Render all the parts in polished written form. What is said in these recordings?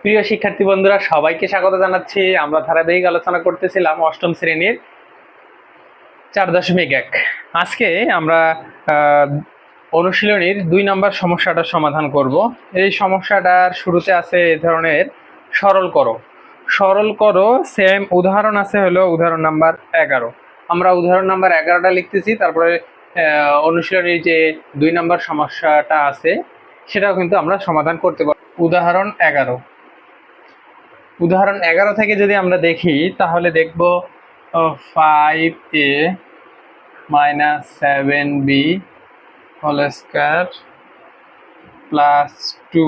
প্রিয় শিক্ষার্থী বন্ধুরা, সবাইকে স্বাগত জানাচ্ছি। আমরা ধারাবাহিক আলোচনা করতেছিলাম অষ্টম শ্রেণীর 4.1। আজকে আমরা অনুশীলনীর 2 নম্বর সমস্যাটা সমাধান করব। এই সমস্যাটার শুরুতে আছে এই ধরনের সরল করো সেম উদাহরণ আছে হলো উদাহরণ নাম্বার 11। আমরা উদাহরণ নাম্বার 11টা লিখতেছি, তারপরে অনুশীলনীর যে 2 নম্বর সমস্যাটা আছে সেটাও কিন্তু আমরা সমাধান করতে পারব। উদাহরণ 11 থেকে যদি আমরা দেখি তাহলে দেখব 5a minus 7b whole square plus 2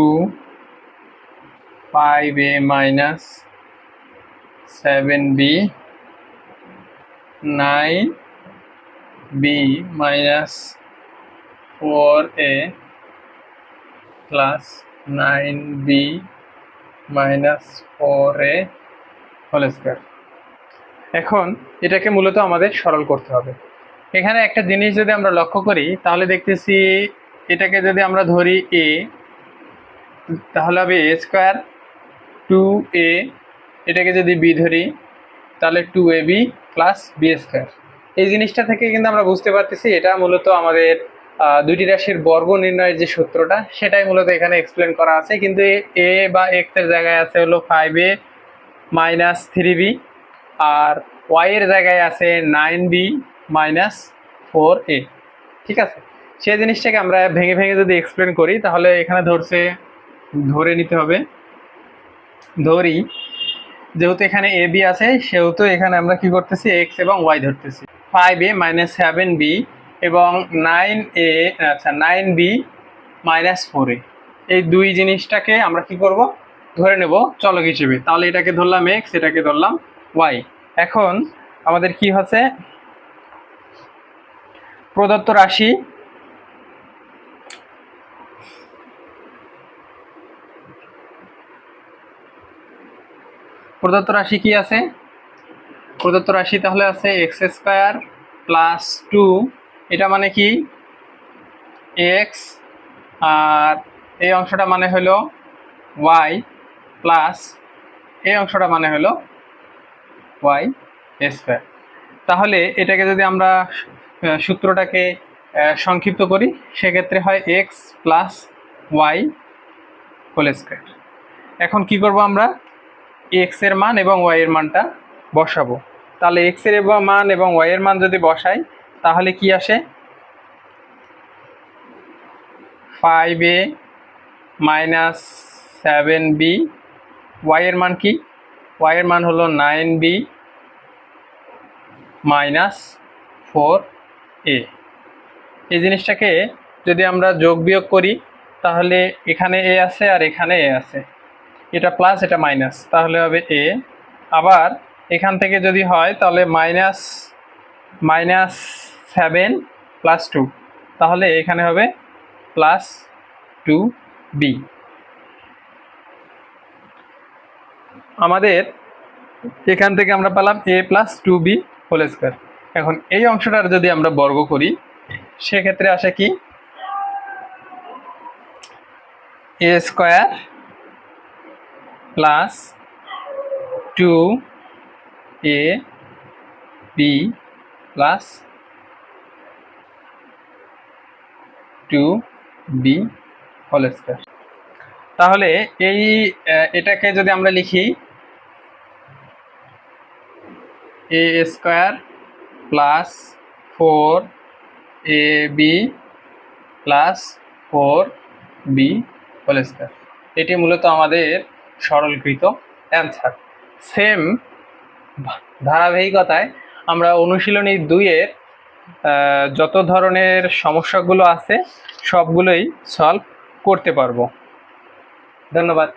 5a minus 7b 9b minus 4a plus 9b minus 4a whole square। এখন এটাকে মূলত আমাদের সরল করতে হবে। এখানে একটা জিনিস যদি আমরা লক্ষ্য করি তাহলে দেখতেছি এটাকে যদি আমরা ধরি a, তাহলে হবে a স্কোয়ার, 2a, এটাকে যদি b ধরি তাহলে 2ab প্লাস b স্কোয়ার। এই জিনিসটা থেকে কিন্তু আমরা বুঝতে পারতেছি এটা মূলত আমাদের দুইটি রাশির বর্গ নির্ণয়ের যে সূত্রটা সেটাই মূলত এখানে এক্সপ্লেন করা আছে। কিন্তু a বা x এর জায়গায় আছে হলো 5a মাইনাস 3b, আর y এর জায়গায় আছে 9b মাইনাস 4a। ঠিক আছে, সেই জিনিসটাকে আমরা ভেঙে ভেঙে যদি এক্সপ্লেন করি তাহলে এখানে ধরে নিতে হবে। ধরি যেহেতু এখানে এ বি আছে সেহেতু এখানে আমরা কি করতেছি x এবং y ধরতেছি। 5a মাইনাস 7b এবং 9b মাইনাস 4a, এই দুই জিনিসটাকে আমরা কি করব, ধরে নেব চলক হিসেবে। তাহলে এটাকে ধরলাম x, এটাকে ধরলাম y। এখন আমাদের কি হচ্ছে, প্রদত্ত রাশি কি আছে, প্রদত্ত রাশি তাহলে আছে x স্কয়ার প্লাস 2, এটা মানে কি x, আর এই অংশটা মানে হলো y প্লাস এই অংশটা মানে হলো y স্কয়ার। তাহলে এটাকে যদি আমরা সূত্রটাকে সংক্ষিপ্ত করি সেক্ষেত্রে হয় x plus y whole square. এখন কি করব, আমরা x এর মান এবং y এর মানটা বসাবো। তাহলে x এর মান এবং y এর মান যদি বসাই তাহলে কি আসে, 5a মাইনাস 7b, y এর মান কি, y এর মান হলো 9b মাইনাস 4a। এই জিনিসটাকে যদি আমরা যোগ বিয়োগ করি তাহলে এখানে a আছে আর এখানে a আছে, এটা প্লাস এটা মাইনাস, তাহলে হবে a। আবার এখান থেকে যদি হয় তাহলে মাইনাস 7 প্লাস 2, তাহলে এখানে হবে প্লাস 2b। আমাদের এখান থেকে আমরা পেলাম a plus 2b whole square. এখন এই অংশটার যদি আমরা বর্গ করি সেক্ষেত্রে আসে কি, a square plus 2ab plus 2b whole square. তাহলে এটাকে যদি আমরা লিখি a square plus 4ab plus 4b whole square, এটি মূলত আমাদের সরলীকৃত অ্যান্সার। সেম ধারাবাহিকতায় আমরা অনুশীলনী 2-এর যত ধরনের সমস্যাগুলো আছে সবগুলোই সলভ করতে পারবো। ধন্যবাদ।